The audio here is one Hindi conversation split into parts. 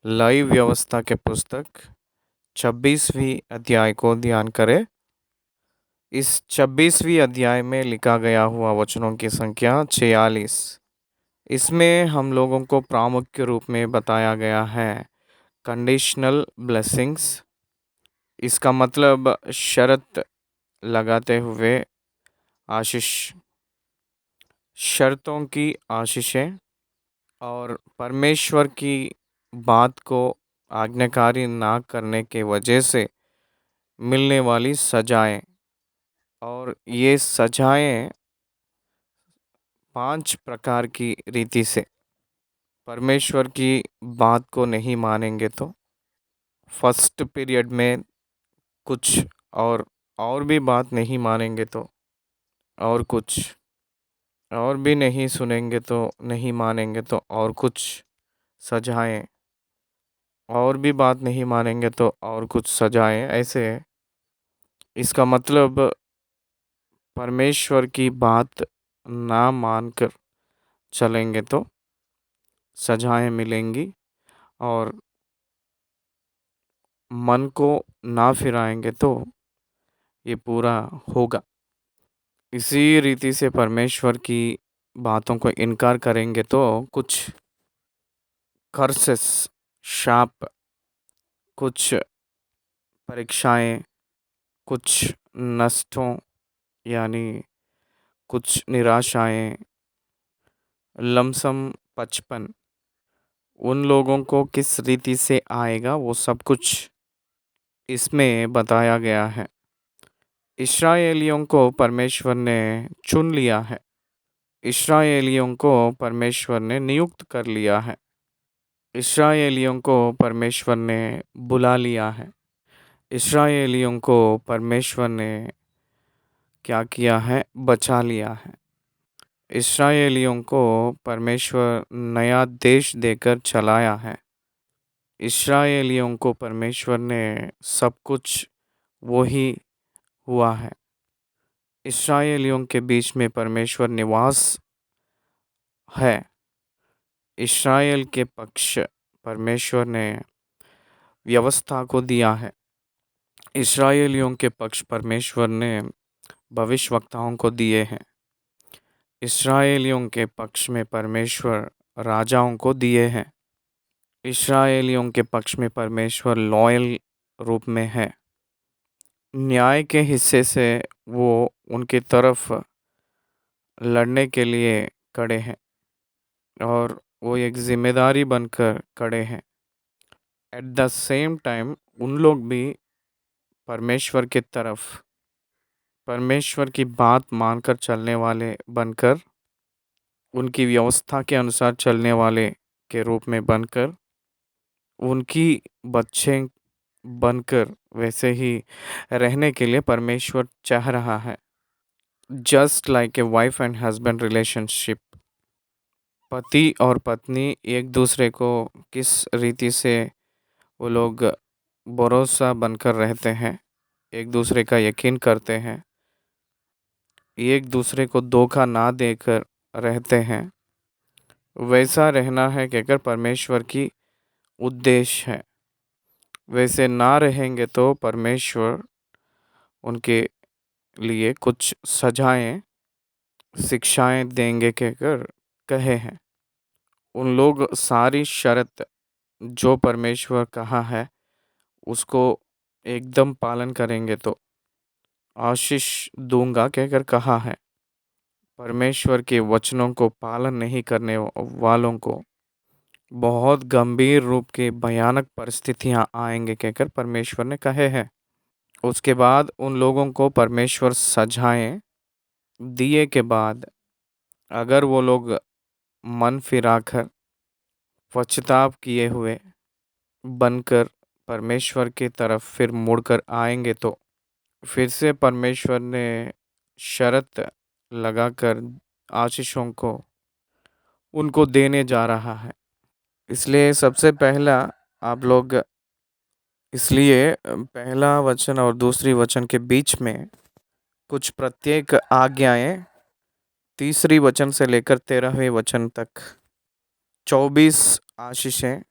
लाइव व्यवस्था के पुस्तक 26वीं अध्याय को ध्यान करें। इस 26वीं अध्याय में लिखा गया हुआ वचनों की संख्या 46। इसमें हम लोगों को प्रामुख्य रूप में बताया गया है कंडीशनल ब्लेसिंग्स। इसका मतलब शर्त लगाते हुए आशीष, शर्तों की आशीषें और परमेश्वर की बात को आज्ञाकारी ना करने के वजह से मिलने वाली सजाएं। और ये सजाएं 5 प्रकार की रीति से परमेश्वर की बात को नहीं मानेंगे तो फर्स्ट पीरियड में कुछ, और भी बात नहीं मानेंगे तो और कुछ, और भी नहीं सुनेंगे तो नहीं मानेंगे तो और कुछ सजाएं, और भी बात नहीं मानेंगे तो और कुछ सजाएं। ऐसे इसका मतलब परमेश्वर की बात ना मानकर चलेंगे तो सजाएं मिलेंगी, और मन को ना फिराएंगे तो ये पूरा होगा। इसी रीति से परमेश्वर की बातों को इनकार करेंगे तो कुछ कर्सेस, शाप, कुछ परीक्षाएं, कुछ नष्टों यानी कुछ निराशाएं, लमसम 55 उन लोगों को किस रीति से आएगा वो सब कुछ इसमें बताया गया है। इस्राएलियों को परमेश्वर ने चुन लिया है, इस्राएलियों को परमेश्वर ने नियुक्त कर लिया है, इस्राएलियों को परमेश्वर ने बुला लिया है, इस्राएलियों को परमेश्वर ने क्या किया है, बचा लिया है। इस्राएलियों को परमेश्वर नया देश देकर चलाया है। इस्राएलियों को परमेश्वर ने सब कुछ वो ही हुआ है। इस्राएलियों के बीच में परमेश्वर निवास है। इस्राएल के पक्ष परमेश्वर ने व्यवस्था को दिया है। इस्राएलियों के पक्ष परमेश्वर ने भविष्यवक्ताओं को दिए हैं। इस्राएलियों के पक्ष में परमेश्वर राजाओं को दिए हैं। इस्राएलियों के पक्ष में परमेश्वर लॉयल रूप में है। न्याय के हिस्से से वो उनकी तरफ लड़ने के लिए खड़े हैं और वो एक जिम्मेदारी बनकर खड़े हैं। एट द सेम टाइम उन लोग भी परमेश्वर की तरफ, परमेश्वर की बात मानकर चलने वाले बनकर, उनकी व्यवस्था के अनुसार चलने वाले के रूप में बनकर, उनकी बच्चे बनकर वैसे ही रहने के लिए परमेश्वर चाह रहा है। Just like a wife and husband relationship, पति और पत्नी एक दूसरे को किस रीति से वो लोग भरोसा बनकर रहते हैं, एक दूसरे का यकीन करते हैं, एक दूसरे को धोखा ना देकर रहते हैं, वैसा रहना है कहकर परमेश्वर की उद्देश्य है। वैसे ना रहेंगे तो परमेश्वर उनके लिए कुछ सजाएं, शिक्षाएं देंगे कहकर कहे हैं। उन लोग सारी शर्त जो परमेश्वर कहा है उसको एकदम पालन करेंगे तो आशीष दूंगा कहकर कहा है। परमेश्वर के वचनों को पालन नहीं करने वालों को बहुत गंभीर रूप के भयानक परिस्थितियां आएंगे कहकर परमेश्वर ने कहे हैं। उसके बाद उन लोगों को परमेश्वर सजाएं दिए के बाद अगर वो लोग मन फिराकर पश्चाताप किए हुए बनकर परमेश्वर की तरफ फिर मुड़कर आएंगे तो फिर से परमेश्वर ने शर्त लगाकर आशीषों को उनको देने जा रहा है। इसलिए सबसे पहला आप लोग, इसलिए पहला वचन और दूसरी वचन के बीच में कुछ प्रत्येक आज्ञाएं, तीसरी वचन से लेकर 13वें वचन तक 24 आशीषें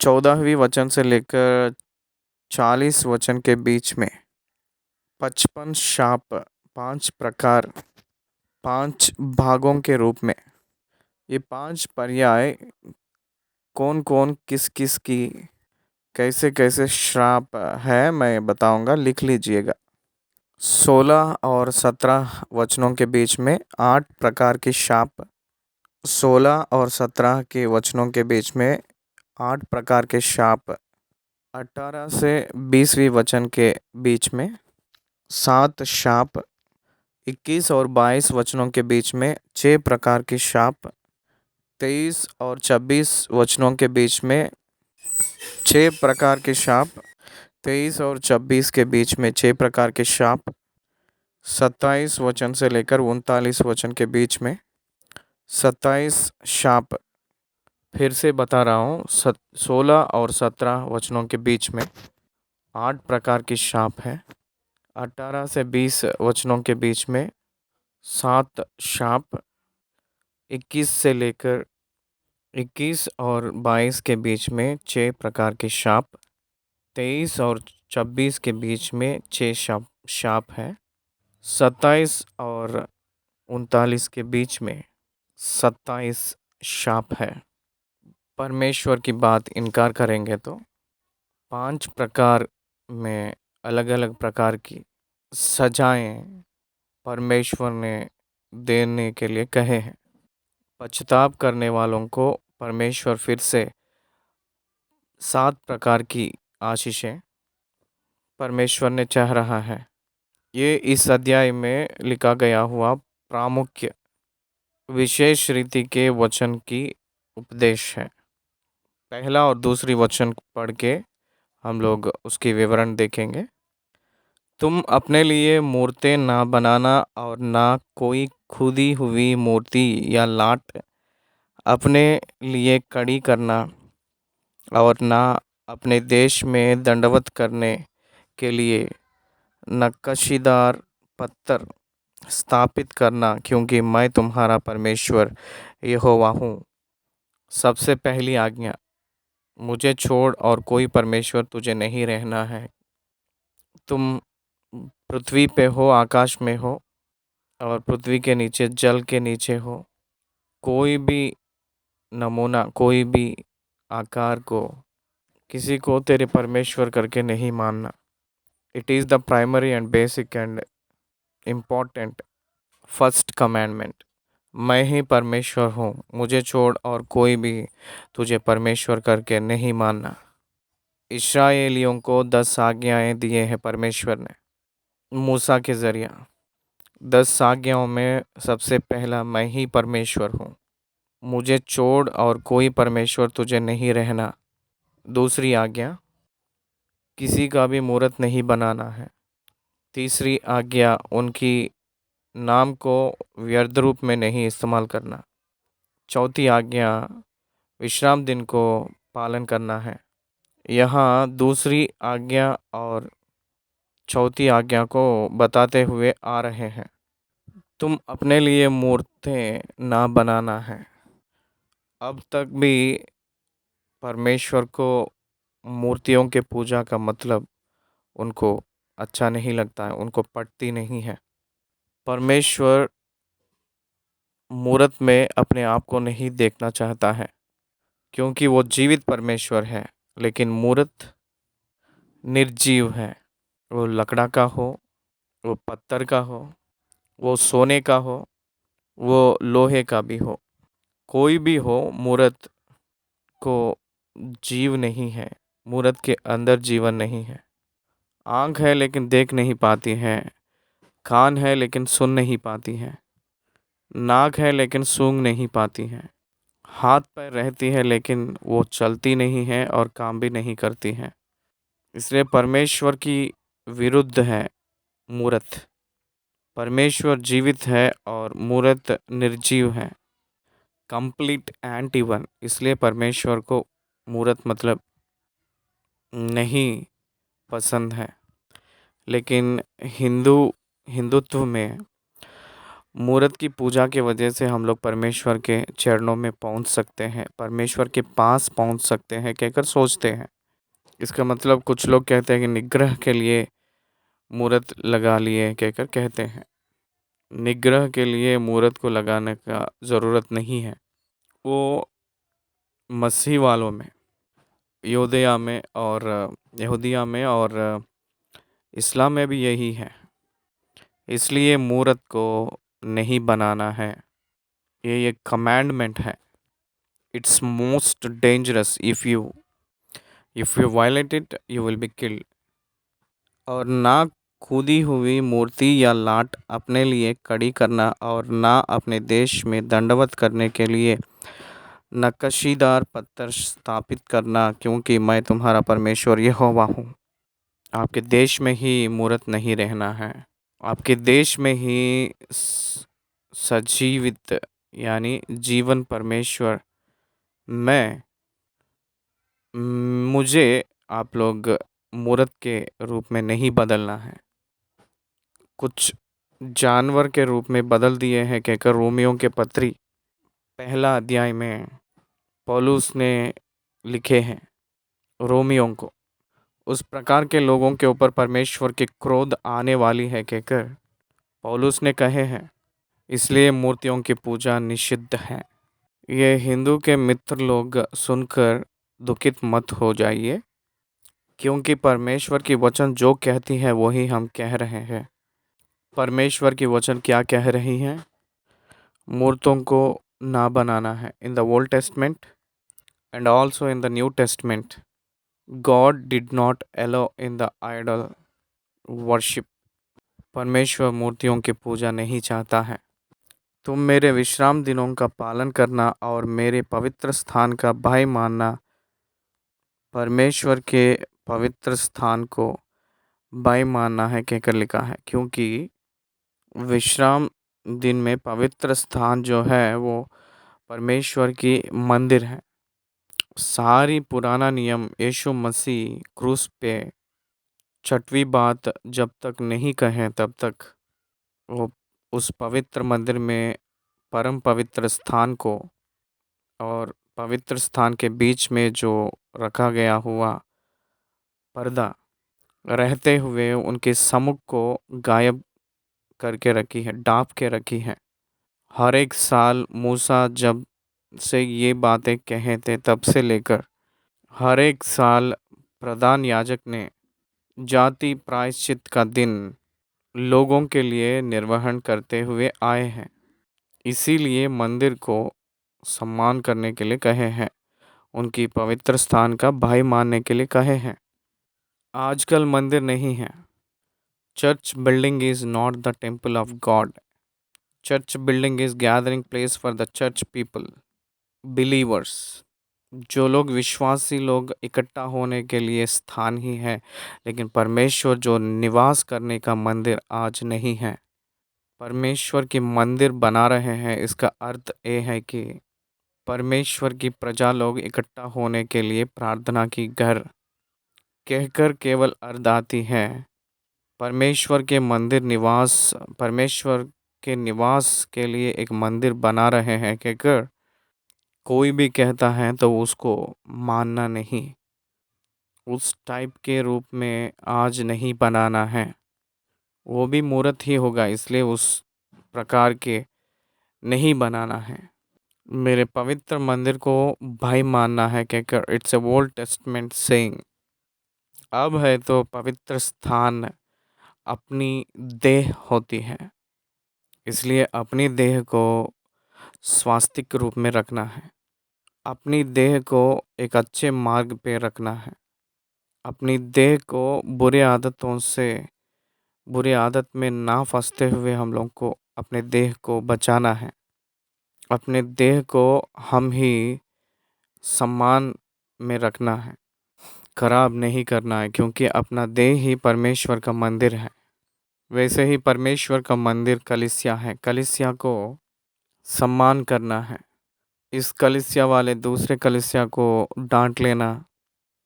14वीं वचन से लेकर 40 वचन के बीच में 55 शाप, 5 प्रकार, 5 भागों के रूप में। ये 5 पर्याय कौन कौन किस किस की कैसे कैसे श्राप है मैं बताऊंगा, लिख लीजिएगा। 16 और 17 वचनों के बीच में 8 प्रकार के शाप। 16 और 17 के वचनों के बीच में 8 प्रकार के शाप। 18 से 20वीं वचन के बीच में 7 शाप। 21 और 22 वचनों के बीच में 6 प्रकार के शाप। 23 और 26 वचनों के बीच में 6 प्रकार के शाप। 23 और 26 के बीच में 6 प्रकार के शाप। 27 वचन से लेकर 39 वचन के बीच में 27 शाप। फिर से बता रहा हूँ, 16 और 17 वचनों के बीच में 8 प्रकार की शाप है। 18 से 20 वचनों के बीच में 7 शाप। 21 से लेकर 21 और 22 के बीच में 6 प्रकार के शाप। 23 और 26 के बीच में 6 शाप है। 27 और 39 के बीच में 27 शाप है। परमेश्वर की बात इनकार करेंगे तो 5 प्रकार में अलग अलग प्रकार की सजाएं परमेश्वर ने देने के लिए कहे हैं। पश्चाताप करने वालों को परमेश्वर फिर से 7 प्रकार की आशीषें परमेश्वर ने चाह रहा है। ये इस अध्याय में लिखा गया हुआ प्रामुख्य विशेष रीति के वचन की उपदेश है। पहला और दूसरी वचन पढ़ के हम लोग उसकी विवरण देखेंगे। तुम अपने लिए मूर्तें ना बनाना और ना कोई खुदी हुई मूर्ति या लाट अपने लिए खड़ी करना और ना अपने देश में दंडवत करने के लिए नक्काशीदार पत्थर स्थापित करना, क्योंकि मैं तुम्हारा परमेश्वर यहोवा हूँ। सबसे पहली आज्ञा, मुझे छोड़ और कोई परमेश्वर तुझे नहीं रहना है। तुम पृथ्वी पे हो, आकाश में हो और पृथ्वी के नीचे जल के नीचे हो। कोई भी नमूना, कोई भी आकार को, किसी को तेरे परमेश्वर करके नहीं मानना। It is the primary and basic and important first commandment. मैं ही परमेश्वर हूँ, मुझे छोड़ और कोई भी तुझे परमेश्वर करके नहीं मानना। इस्राएलियों को 10 आज्ञाएं दिए हैं परमेश्वर ने मूसा के ज़रिए। 10 आज्ञाओं में सबसे पहला, मैं ही परमेश्वर हूँ, मुझे छोड़ और कोई परमेश्वर तुझे नहीं रहना। दूसरी आज्ञा, किसी का भी मूर्त नहीं बनाना है। तीसरी आज्ञा, उनकी नाम को व्यर्थ रूप में नहीं इस्तेमाल करना। चौथी आज्ञा, विश्राम दिन को पालन करना है। यहाँ दूसरी आज्ञा और चौथी आज्ञा को बताते हुए आ रहे हैं। तुम अपने लिए मूर्तें ना बनाना है। अब तक भी परमेश्वर को मूर्तियों के पूजा का मतलब उनको अच्छा नहीं लगता है, उनको पटती नहीं है। परमेश्वर मूर्त में अपने आप को नहीं देखना चाहता है, क्योंकि वो जीवित परमेश्वर है। लेकिन मूर्त निर्जीव है। वो लकड़ा का हो, वो पत्थर का हो, वो सोने का हो, वो लोहे का भी हो, कोई भी हो, मूर्त को जीव नहीं है। मूर्त के अंदर जीवन नहीं है। आँख है लेकिन देख नहीं पाती है। कान है लेकिन सुन नहीं पाती है। नाक है लेकिन सूंघ नहीं पाती है। हाथ पैर रहती है लेकिन वो चलती नहीं है और काम भी नहीं करती है। इसलिए परमेश्वर की विरुद्ध है मूर्त। परमेश्वर जीवित है और मूर्त निर्जीव है, कंप्लीट एंटी वन। इसलिए परमेश्वर को मूर्त मतलब नहीं पसंद है। लेकिन हिंदुत्व में मूर्त की पूजा की वजह से हम लोग परमेश्वर के चरणों में पहुंच सकते हैं, परमेश्वर के पास पहुंच सकते हैं कहकर सोचते हैं। इसका मतलब कुछ लोग कहते हैं कि निग्रह के लिए मूर्त लगा लिए कहकर कहते हैं। निग्रह के लिए मूर्त को लगाने का ज़रूरत नहीं है। वो मसीह वालों में, योदिया में और यहूदिया में और इस्लाम में भी यही है। इसलिए मूर्त को नहीं बनाना है। ये एक कमांडमेंट है। It's most dangerous. If you violate it you will be killed. और ना खुदी हुई मूर्ति या लाट अपने लिए खड़ी करना और ना अपने देश में दंडवत करने के लिए नक्काशीदार पत्थर स्थापित करना, क्योंकि मैं तुम्हारा परमेश्वर यहोवा हूँ। आपके देश में ही मूर्त नहीं रहना है। आपके देश में ही सजीवित यानी जीवन परमेश्वर मैं मुझे आप लोग मूर्त के रूप में नहीं बदलना है। कुछ जानवर के रूप में बदल दिए हैं कहकर रोमियो के पत्री पहला अध्याय में पौलुस ने लिखे हैं रोमियो को। उस प्रकार के लोगों के ऊपर परमेश्वर की क्रोध आने वाली है कहकर पौलुस ने कहे हैं। इसलिए मूर्तियों की पूजा निषिद्ध है। ये हिंदू के मित्र लोग सुनकर दुखित मत हो जाइए, क्योंकि परमेश्वर की वचन जो कहती है वही हम कह रहे हैं। परमेश्वर की वचन क्या कह रही हैं? मूर्तों को ना बनाना है। In the old testament and also in the new testament God did not allow in the idol worship. परमेश्वर मूर्तियों की पूजा नहीं चाहता है। तुम मेरे विश्राम दिनों का पालन करना और मेरे पवित्र स्थान का भय मानना। परमेश्वर के पवित्र स्थान को भय मानना है कहकर लिखा है, क्योंकि विश्राम दिन में पवित्र स्थान जो है वो परमेश्वर की मंदिर है। सारी पुराना नियम यीशु मसीह क्रूस पे छठवीं बात जब तक नहीं कहें तब तक वो उस पवित्र मंदिर में परम पवित्र स्थान को और पवित्र स्थान के बीच में जो रखा गया हुआ पर्दा रहते हुए उनके सम्मुख को गायब करके रखी है, ढाँप के रखी है। हर एक साल मूसा जब से ये बातें कहे थे तब से लेकर हर एक साल प्रधान याजक ने जाति प्रायश्चित का दिन लोगों के लिए निर्वहन करते हुए आए हैं। इसीलिए मंदिर को सम्मान करने के लिए कहे हैं, उनकी पवित्र स्थान का भय मानने के लिए कहे हैं। आजकल मंदिर नहीं है। Church building is not the temple of God. Church building is gathering place for the church people, believers. जो लोग विश्वासी लोग इकट्ठा होने के लिए स्थान ही है, लेकिन परमेश्वर जो निवास करने का मंदिर आज नहीं है। परमेश्वर की मंदिर बना रहे हैं, इसका अर्थ ये है कि परमेश्वर की प्रजा लोग इकट्ठा होने के लिए प्रार्थना की घर कहकर केवल अर्थ आती है। परमेश्वर के मंदिर निवास परमेश्वर के निवास के लिए एक मंदिर बना रहे हैं कहकर कोई भी कहता है तो उसको मानना नहीं। उस टाइप के रूप में आज नहीं बनाना है। वो भी मूर्त ही होगा, इसलिए उस प्रकार के नहीं बनाना है। मेरे पवित्र मंदिर को भाई मानना है कहकर it's a old testament saying. अब है तो पवित्र स्थान अपनी देह होती है, इसलिए अपनी देह को स्वास्तिक रूप में रखना है। अपनी देह को एक अच्छे मार्ग पे रखना है। अपनी देह को बुरी आदत में ना फंसते हुए हम लोग को अपने देह को बचाना है। अपने देह को हम ही सम्मान में रखना है, खराब नहीं करना है, क्योंकि अपना देह ही परमेश्वर का मंदिर है। वैसे ही परमेश्वर का मंदिर कलीसिया है। कलीसिया को सम्मान करना है। इस कलीसिया वाले दूसरे कलीसिया को डांट लेना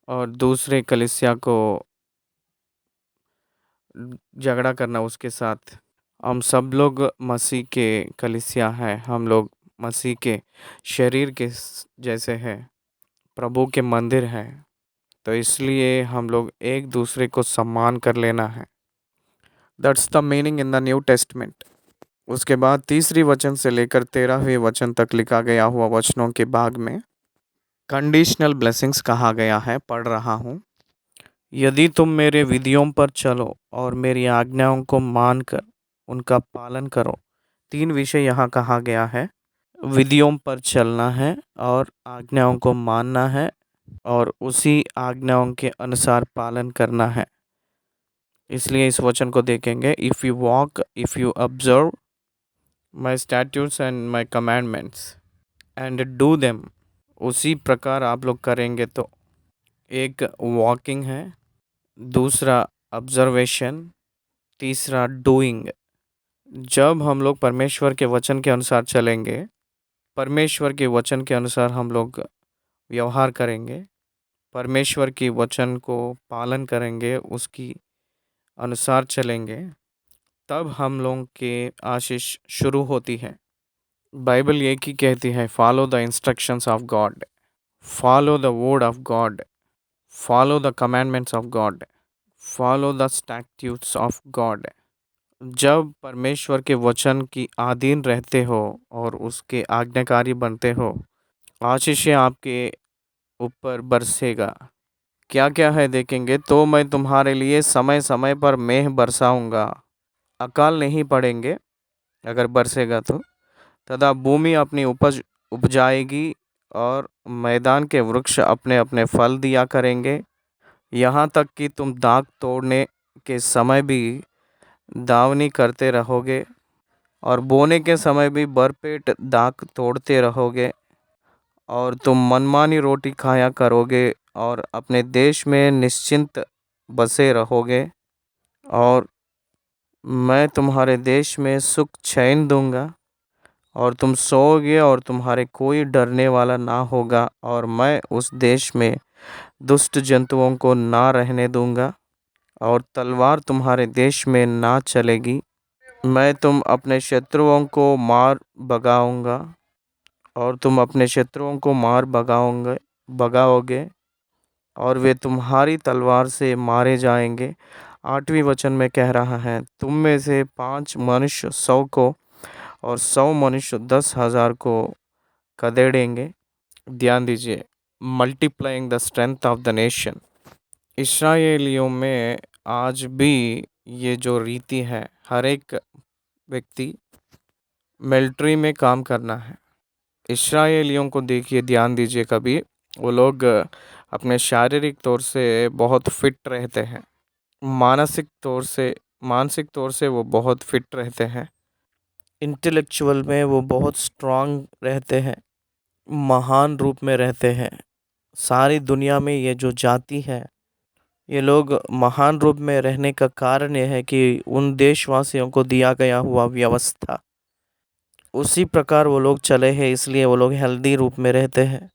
और दूसरे कलीसिया को झगड़ा करना उसके साथ, हम सब लोग मसीह के कलीसिया हैं, हम लोग मसीह के शरीर के जैसे हैं, प्रभु के मंदिर हैं। तो इसलिए हम लोग एक दूसरे को सम्मान कर लेना है। That's the meaning in the new testament. उसके बाद तीसरी वचन से लेकर 13वें वचन तक लिखा गया हुआ वचनों के भाग में कंडीशनल ब्लेसिंग्स कहा गया है। पढ़ रहा हूँ। यदि तुम मेरे विधियों पर चलो और मेरी आज्ञाओं को मानकर उनका पालन करो। 3 विषय यहाँ कहा गया है। विधियों पर चलना है और आज्ञाओं को मानना है और उसी आज्ञाओं के अनुसार पालन करना है। इसलिए इस वचन को देखेंगे। If you observe my statutes and my commandments and do them. उसी प्रकार आप लोग करेंगे तो एक वॉकिंग है, दूसरा ऑब्जर्वेशन, तीसरा डूइंग। जब हम लोग परमेश्वर के वचन के अनुसार चलेंगे, परमेश्वर के वचन के अनुसार हम लोग व्यवहार करेंगे, परमेश्वर की वचन को पालन करेंगे, उसकी अनुसार चलेंगे, तब हम लोग के आशीष शुरू होती है। बाइबल ये की कहती है, follow the instructions of God, follow the word of God, follow the commandments of God, follow the statutes of God. जब परमेश्वर के वचन की अधीन रहते हो और उसके आज्ञाकारी बनते हो, आशीषें आपके ऊपर बरसेगा। क्या क्या है देखेंगे। तो मैं तुम्हारे लिए समय समय पर मेघ बरसाऊंगा, अकाल नहीं पड़ेंगे अगर बरसेगा तो। तथा भूमि अपनी उपज उपजाएगी और मैदान के वृक्ष अपने अपने फल दिया करेंगे। यहाँ तक कि तुम दाख तोड़ने के समय भी दावनी करते रहोगे और बोने के समय भी भरपेट दाख तोड़ते रहोगे। और तुम मनमानी रोटी खाया करोगे और अपने देश में निश्चिंत बसे रहोगे। और मैं तुम्हारे देश में सुख चैन दूंगा और तुम सोओगे और तुम्हारे कोई डरने वाला ना होगा। और मैं उस देश में दुष्ट जंतुओं को ना रहने दूंगा और तलवार तुम्हारे देश में ना चलेगी। मैं तुम अपने शत्रुओं को मार भगाऊंगा और तुम अपने शत्रुओं को मार भगाओगे और वे तुम्हारी तलवार से मारे जाएंगे। 8वें वचन में कह रहा है, तुम में से 5 मनुष्य 100 को और 100 मनुष्य 10,000 को खदेड़ेंगे। ध्यान दीजिए, multiplying the strength of the nation. इस्राएलियों में आज भी ये जो रीति है, हर एक व्यक्ति मिलिट्री में काम करना है। इस्राएलियों को देखिए, ध्यान दीजिए, कभी वो लोग अपने शारीरिक तौर से बहुत फिट रहते हैं, मानसिक तौर से वो बहुत फिट रहते हैं, इंटेलेक्चुअल में वो बहुत स्ट्रांग रहते हैं, महान रूप में रहते हैं। सारी दुनिया में ये जो जाति है, ये लोग महान रूप में रहने का कारण ये है कि उन देशवासियों को दिया गया हुआ व्यवस्था उसी प्रकार वो लोग चले हैं, इसलिए वो लोग हेल्दी रूप में रहते हैं।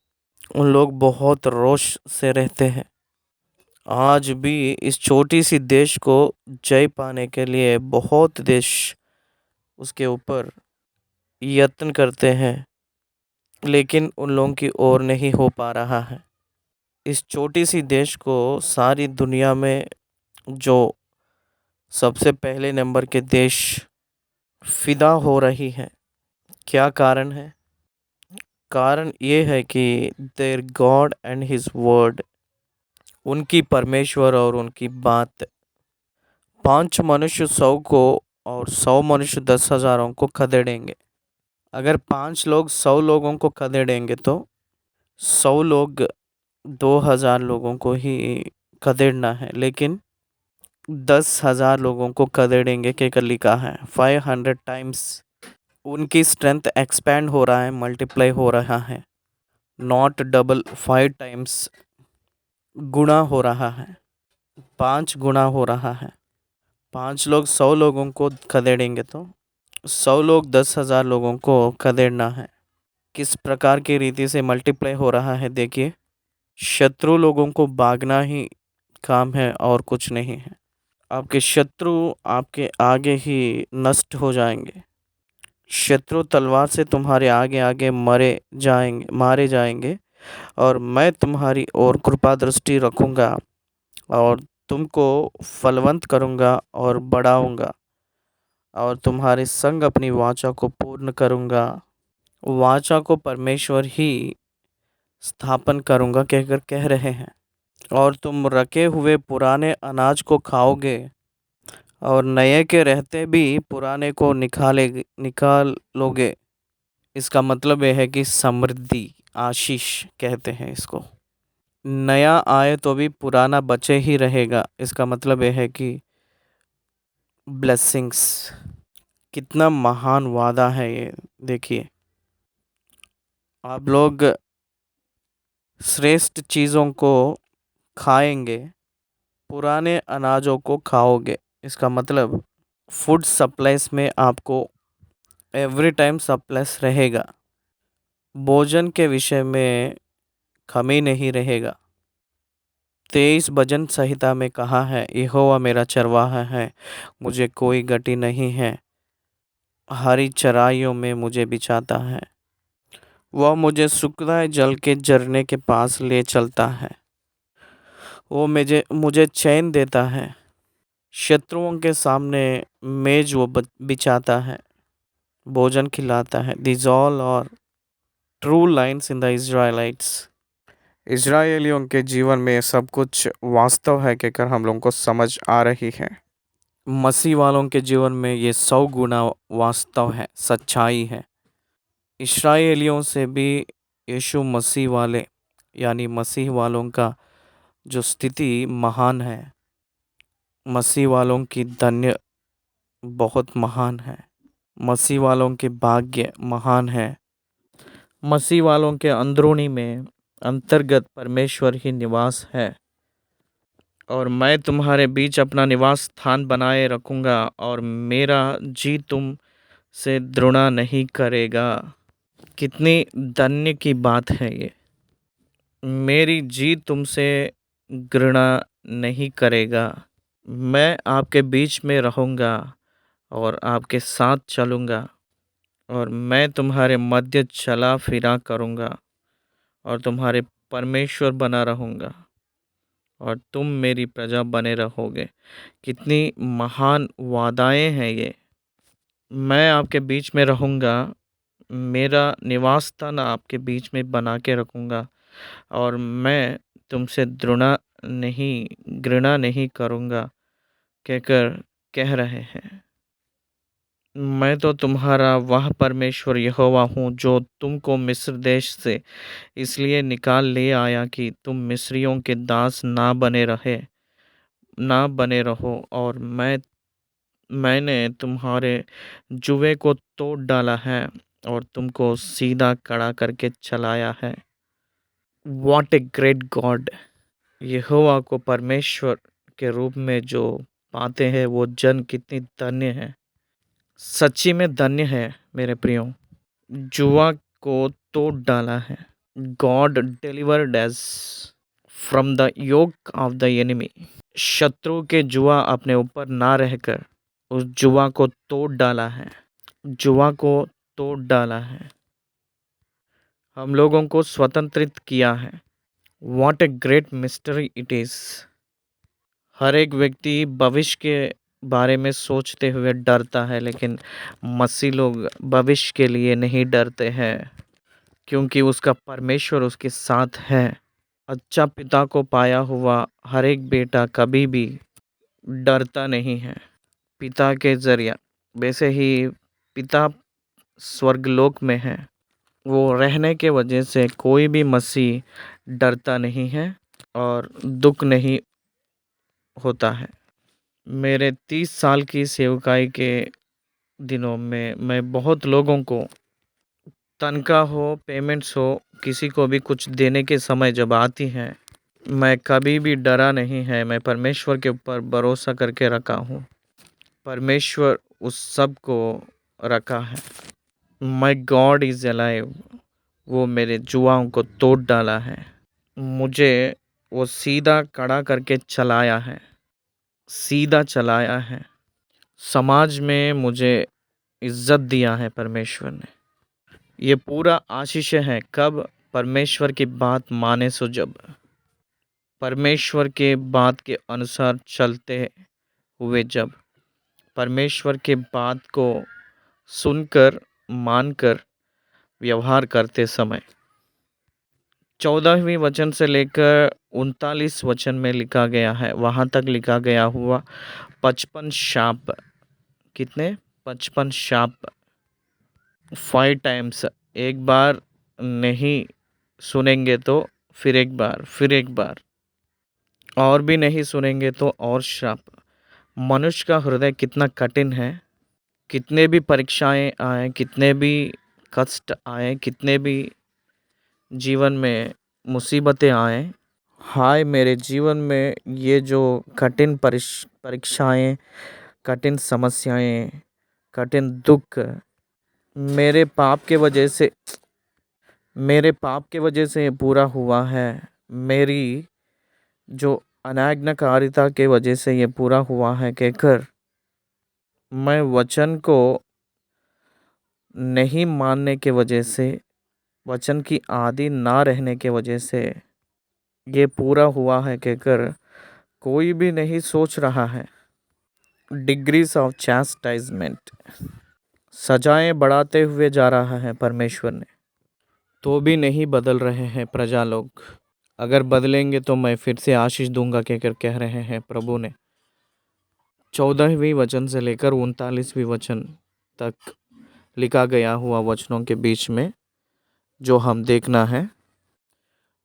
उन लोग बहुत रोश से रहते हैं। आज भी इस छोटी सी देश को जय पाने के लिए बहुत देश उसके ऊपर यत्न करते हैं, लेकिन उन लोगों की ओर नहीं हो पा रहा है। इस छोटी सी देश को सारी दुनिया में जो सबसे पहले नंबर के देश फिदा हो रही है, क्या कारण है? कारण ये है कि their God and his word, उनकी परमेश्वर और उनकी बात। 5 मनुष्य 100 को और 100 मनुष्य 10,000 को खदेड़ेंगे। अगर 5 लोग 100 लोगों को खदेड़ेंगे तो 100 लोग 2,000 लोगों को ही खदेड़ना है, लेकिन 10,000 लोगों को खदेड़ेंगे कहकर लिखा है। 500 टाइम्स उनकी स्ट्रेंथ एक्सपेंड हो रहा है, मल्टीप्लाई हो रहा है, नॉट डबल, 5 टाइम्स गुना हो रहा है, 5 गुना हो रहा है। 5 लोग 100 लोगों को खदेड़ेंगे तो 100 लोग 10,000 लोगों को खदेड़ना है। किस प्रकार की रीति से मल्टीप्लाई हो रहा है देखिए। शत्रु लोगों को भागना ही काम है और कुछ नहीं है। आपके शत्रु आपके आगे ही नष्ट हो जाएंगे। शत्रु तलवार से तुम्हारे आगे आगे मारे जाएंगे, और मैं तुम्हारी ओर कृपा दृष्टि रखूंगा और तुमको फलवंत करूंगा और बढ़ाऊंगा, और तुम्हारे संग अपनी वाचा को पूर्ण करूंगा। वाचा को परमेश्वर ही स्थापन करूंगा कहकर कह रहे हैं। और तुम रखे हुए पुराने अनाज को खाओगे, और नए के रहते भी पुराने को निकाल लोगे। इसका मतलब यह है कि समृद्धि, आशीष कहते हैं इसको। नया आए तो भी पुराना बचे ही रहेगा, इसका मतलब यह है कि ब्लेसिंग्स। कितना महान वादा है ये, देखिए। आप लोग श्रेष्ठ चीज़ों को खाएंगे, पुराने अनाजों को खाओगे। इसका मतलब फूड सप्लाईज में आपको एवरी टाइम सप्लाईस रहेगा। भोजन के विषय में कमी नहीं रहेगा। 23 भजन संहिता में कहा है, यहोवा मेरा चरवाहा है, मुझे कोई गति नहीं है। हरी चराइयों में मुझे बिछाता है, वह मुझे सुखदायक जल के झरने के पास ले चलता है। वो मुझे चैन देता है। शत्रुओं के सामने मेज वो बिछाता है, भोजन खिलाता है। These all are true lines in the Israelites। इज़राइलियों के जीवन में सब कुछ वास्तव है कहकर हम लोगों को समझ आ रही है। मसीह वालों के जीवन में ये 100 गुना वास्तव है, सच्चाई है। इस्राएलियों से भी यीशु मसीह वाले यानी मसीह वालों का जो स्थिति महान है, मसीह वालों की धन्य बहुत महान है। मसीह वालों के भाग्य महान है। मसीह वालों के अंदरूनी में अंतर्गत परमेश्वर ही निवास है। और मैं तुम्हारे बीच अपना निवास स्थान बनाए रखूँगा, और मेरा जी तुम से द्रोणा नहीं करेगा। कितनी धन्य की बात है ये। मेरी जी तुमसे घृणा नहीं करेगा। मैं आपके बीच में रहूँगा और आपके साथ चलूँगा, और मैं तुम्हारे मध्य चला फिरा करूँगा और तुम्हारे परमेश्वर बना रहूँगा, और तुम मेरी प्रजा बने रहोगे। कितनी महान वादाएं हैं ये। मैं आपके बीच में रहूँगा, मेरा निवास स्थान आपके बीच में बना के रखूँगा, और मैं तुमसे घृणा नहीं करूँगा कहकर कह रहे हैं। मैं तो तुम्हारा वह परमेश्वर यहोवा हूँ जो तुमको मिस्र देश से इसलिए निकाल ले आया कि तुम मिस्रियों के दास ना बने रहो। और मैंने तुम्हारे जुए को तोड़ डाला है और तुमको सीधा खड़ा करके चलाया है। What a great God. Jehovah को परमेश्वर के रूप में जो पाते हैं वो जन कितनी धन्य है। सच्ची में धन्य है मेरे प्रियो। जुआ को तोड़ डाला है। God delivered us from the yoke of the enemy. शत्रु के जुआ अपने ऊपर ना रहकर उस जुआ को तोड़ डाला है। जुआ को तोड़ डाला है, हम लोगों को स्वतंत्रित किया है। What a great mystery it is. हर एक व्यक्ति भविष्य के बारे में सोचते हुए डरता है, लेकिन मसीह लोग भविष्य के लिए नहीं डरते हैं, क्योंकि उसका परमेश्वर उसके साथ है। अच्छा पिता को पाया हुआ हर एक बेटा कभी भी डरता नहीं है पिता के जरिया। वैसे ही पिता स्वर्गलोक में है, वो रहने के वजह से कोई भी मसीह डरता नहीं है और दुख नहीं होता है। मेरे 30 साल की सेवकाई के दिनों में मैं बहुत लोगों को तनख्वाह हो, पेमेंट्स हो, किसी को भी कुछ देने के समय जब आती हैं, मैं कभी भी डरा नहीं है। मैं परमेश्वर के ऊपर भरोसा करके रखा हूँ। परमेश्वर उस सब को रखा है। माई गॉड इज़ अलाइव। वो मेरे जुआओं को तोड़ डाला है। मुझे वो सीधा खड़ा करके चलाया है। सीधा चलाया है। समाज में मुझे इज्जत दिया है परमेश्वर ने। ये पूरा आशीष है कब? परमेश्वर की बात माने सो जब, परमेश्वर के बात के अनुसार चलते हुए जब, परमेश्वर के बात को सुनकर मानकर व्यवहार करते समय। 14वीं वचन से लेकर 39 वचन में लिखा गया है, वहाँ तक लिखा गया हुआ 55 शाप। कितने? 55 शाप। 5 टाइम्स। एक बार नहीं सुनेंगे तो फिर एक बार, फिर एक बार, और भी नहीं सुनेंगे तो और श्राप। मनुष्य का हृदय कितना कठिन है। कितने भी परीक्षाएं आए, कितने भी कष्ट आए, कितने भी जीवन में मुसीबतें आए, हाय मेरे जीवन में ये जो कठिन परीक्षाएं, कठिन समस्याएं, कठिन दुख मेरे पाप के वजह से पूरा हुआ है। मेरी जो अनाज्ञाकारिता के वजह से ये पूरा हुआ है कहकर मैं वचन को नहीं मानने के वजह से, वचन की आदि ना रहने के वजह से ये पूरा हुआ है कहकर कोई भी नहीं सोच रहा है। डिग्रीज ऑफ चैस्टाइजमेंट, सजाएं बढ़ाते हुए जा रहा है परमेश्वर ने, तो भी नहीं बदल रहे हैं प्रजा लोग। अगर बदलेंगे तो मैं फिर से आशीष दूंगा कहकर कह रहे हैं प्रभु ने। 14वीं वचन से लेकर 39वीं वचन तक लिखा गया हुआ वचनों के बीच में जो हम देखना है,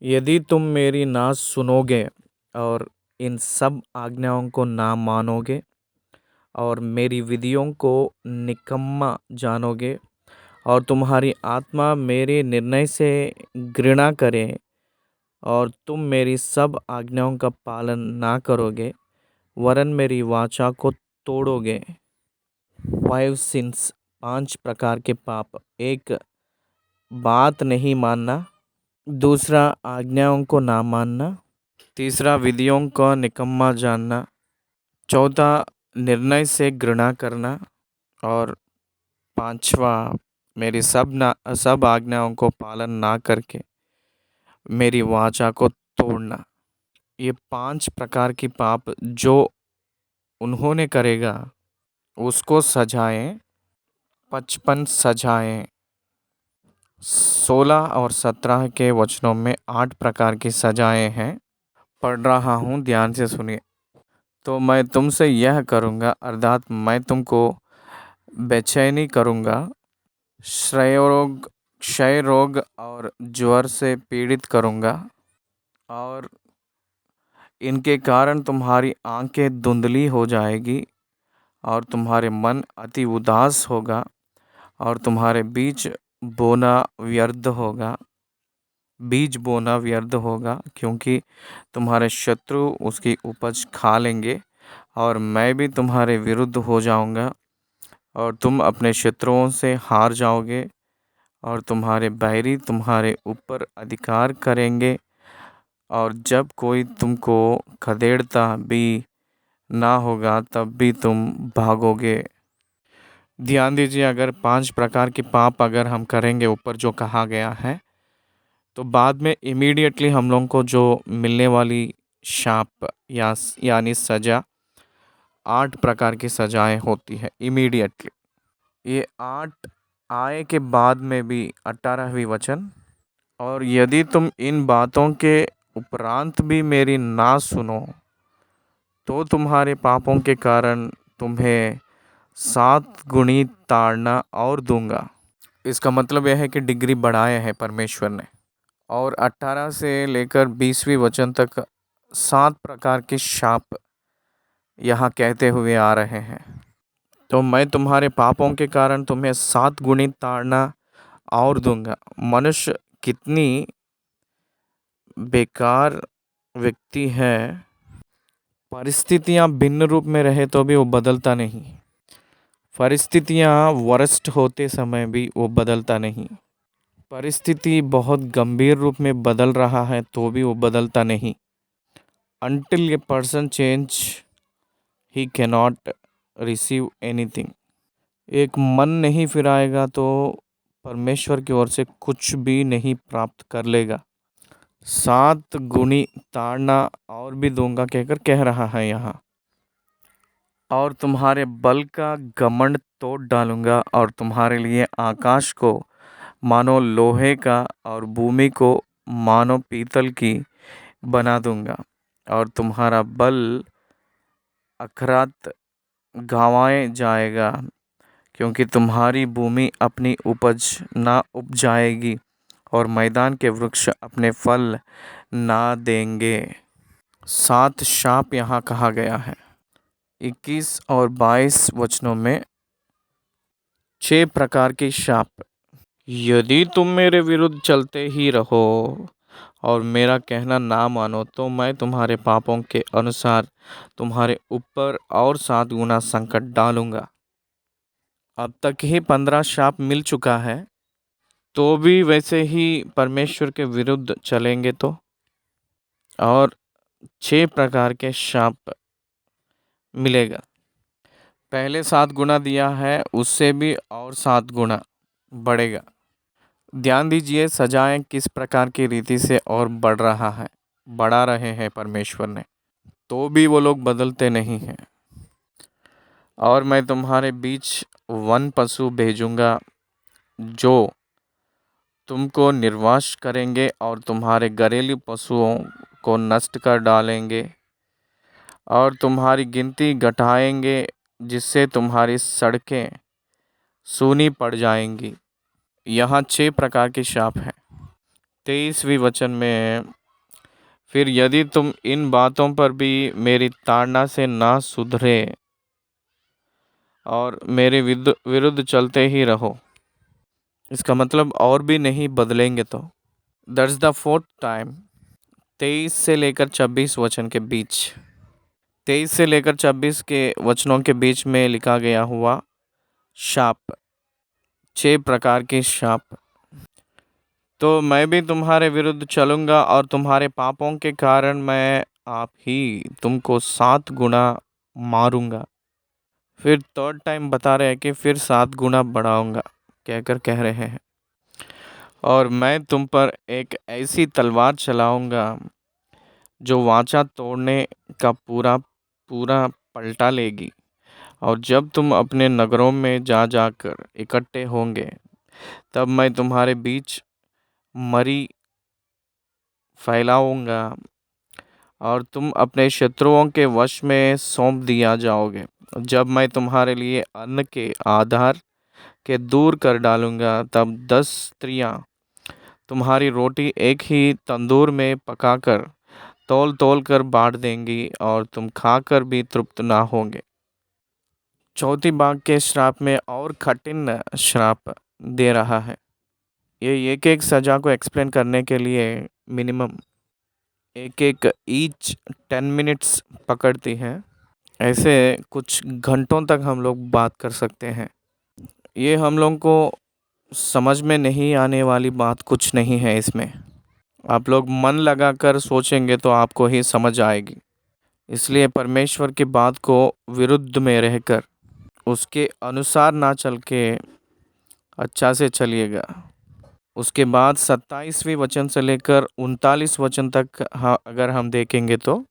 यदि तुम मेरी ना सुनोगे और इन सब आज्ञाओं को ना मानोगे और मेरी विधियों को निकम्मा जानोगे और तुम्हारी आत्मा मेरे निर्णय से घृणा करे और तुम मेरी सब आज्ञाओं का पालन ना करोगे वरन मेरी वाचा को तोड़ोगे। 5 सिंस, 5 प्रकार के पाप। एक, बात नहीं मानना। दूसरा, आज्ञाओं को ना मानना। तीसरा, विधियों को निकम्मा जानना। चौथा, निर्णय से घृणा करना। और पांचवा, मेरी सब आज्ञाओं को पालन ना करके मेरी वाचा को तोड़ना। ये 5 प्रकार की पाप जो उन्होंने करेगा उसको सजाएं, 55 सजाएं। 16 और 17 के वचनों में 8 प्रकार की सजाएं हैं। पढ़ रहा हूँ, ध्यान से सुनिए। तो मैं तुमसे यह करूँगा, अर्थात मैं तुमको बेचैनी करूँगा, क्षय रोग और ज्वर से पीड़ित करूँगा और इनके कारण तुम्हारी आंखें धुंधली हो जाएगी और तुम्हारे मन अति उदास होगा और तुम्हारे बीज बोना व्यर्थ होगा क्योंकि तुम्हारे शत्रु उसकी उपज खा लेंगे और मैं भी तुम्हारे विरुद्ध हो जाऊंगा और तुम अपने शत्रुओं से हार जाओगे और तुम्हारे बैरी तुम्हारे ऊपर अधिकार करेंगे और जब कोई तुमको खदेड़ता भी ना होगा तब भी तुम भागोगे। ध्यान दीजिए, अगर 5 प्रकार के पाप अगर हम करेंगे ऊपर जो कहा गया है तो बाद में इमीडिएटली हम लोगों को जो मिलने वाली शाप यानी सज़ा, 8 प्रकार की सजाएं होती है इमीडिएटली। ये 8 आए के बाद में भी 18वीं वचन, और यदि तुम इन बातों के उपरांत भी मेरी ना सुनो तो तुम्हारे पापों के कारण तुम्हें 7 गुणी ताड़ना और दूंगा। इसका मतलब यह है कि डिग्री बढ़ाए है परमेश्वर ने। और 18 से लेकर 20वीं वचन तक 7 प्रकार के शाप यहाँ कहते हुए आ रहे हैं। तो मैं तुम्हारे पापों के कारण तुम्हें 7 गुणी ताड़ना और दूंगा। मनुष्य कितनी बेकार व्यक्ति है, परिस्थितियाँ भिन्न रूप में रहे तो भी वो बदलता नहीं। परिस्थितियाँ वर्स्ट होते समय भी वो बदलता नहीं। परिस्थिति बहुत गंभीर रूप में बदल रहा है तो भी वो बदलता नहीं। Until a person change he cannot receive anything. एक मन नहीं फिराएगा तो परमेश्वर की ओर से कुछ भी नहीं प्राप्त कर लेगा। 7 गुनी ताड़ना और भी दूंगा कहकर कह रहा है यहाँ। और तुम्हारे बल का घमंड तोड़ डालूंगा और तुम्हारे लिए आकाश को मानो लोहे का और भूमि को मानो पीतल की बना दूंगा। और तुम्हारा बल अखरात गंवाए जाएगा, क्योंकि तुम्हारी भूमि अपनी उपज ना उपजाएगी और मैदान के वृक्ष अपने फल ना देंगे। 7 शाप यहाँ कहा गया है। 21 और 22 वचनों में 6 प्रकार के शाप। यदि तुम मेरे विरुद्ध चलते ही रहो और मेरा कहना ना मानो तो मैं तुम्हारे पापों के अनुसार तुम्हारे ऊपर और 7 गुना संकट डालूंगा। अब तक ही 15 शाप मिल चुका है, तो भी वैसे ही परमेश्वर के विरुद्ध चलेंगे तो और 6 प्रकार के शाप मिलेगा। पहले 7 गुना दिया है, उससे भी और 7 गुना बढ़ेगा। ध्यान दीजिए सजाएं किस प्रकार की रीति से और बढ़ा रहे हैं परमेश्वर ने, तो भी वो लोग बदलते नहीं हैं। और मैं तुम्हारे बीच वन पशु भेजूंगा जो तुमको निर्वास करेंगे और तुम्हारे घरेलू पशुओं को नष्ट कर डालेंगे और तुम्हारी गिनती घटाएंगे, जिससे तुम्हारी सड़कें सूनी पड़ जाएंगी। यहाँ 6 प्रकार के शाप हैं। 23वें वचन में, फिर यदि तुम इन बातों पर भी मेरी ताड़ना से ना सुधरे और मेरे विरुद्ध चलते ही रहो, इसका मतलब और भी नहीं बदलेंगे तो। That's the 4th time. 23 से लेकर 26 वचन के बीच, 23 से लेकर 26 के वचनों के बीच में लिखा गया हुआ शाप, 6 प्रकार के शाप। तो मैं भी तुम्हारे विरुद्ध चलूँगा और तुम्हारे पापों के कारण मैं आप ही तुमको 7 गुना मारूंगा। फिर 3rd टाइम बता रहे हैं कि फिर 7 गुना बढ़ाऊंगा कहकर कह रहे हैं। और मैं तुम पर एक ऐसी तलवार चलाऊंगा जो वाचा तोड़ने का पूरा पलटा लेगी। और जब तुम अपने नगरों में जाकर इकट्ठे होंगे, तब मैं तुम्हारे बीच मरी फैलाऊंगा और तुम अपने शत्रुओं के वश में सौंप दिया जाओगे। जब मैं तुम्हारे लिए अन्न के आधार के दूर कर डालूंगा, तब 10 स्त्रियां तुम्हारी रोटी एक ही तंदूर में पकाकर तौल तौल कर बांट देंगी और तुम खाकर भी तृप्त ना होंगे। चौथी भाग के श्राप में और कठिन श्राप दे रहा है। ये एक सजा को एक्सप्लेन करने के लिए मिनिमम एक ईच 10 मिनट्स पकड़ती है। ऐसे कुछ घंटों तक हम लोग बात कर सकते हैं। ये हम लोग को समझ में नहीं आने वाली बात कुछ नहीं है इसमें। आप लोग मन लगाकर सोचेंगे तो आपको ही समझ आएगी। इसलिए परमेश्वर की बात को विरुद्ध में रहकर उसके अनुसार ना चल के अच्छा से चलिएगा। उसके बाद 27वें वचन से लेकर 39 वचन तक अगर हम देखेंगे तो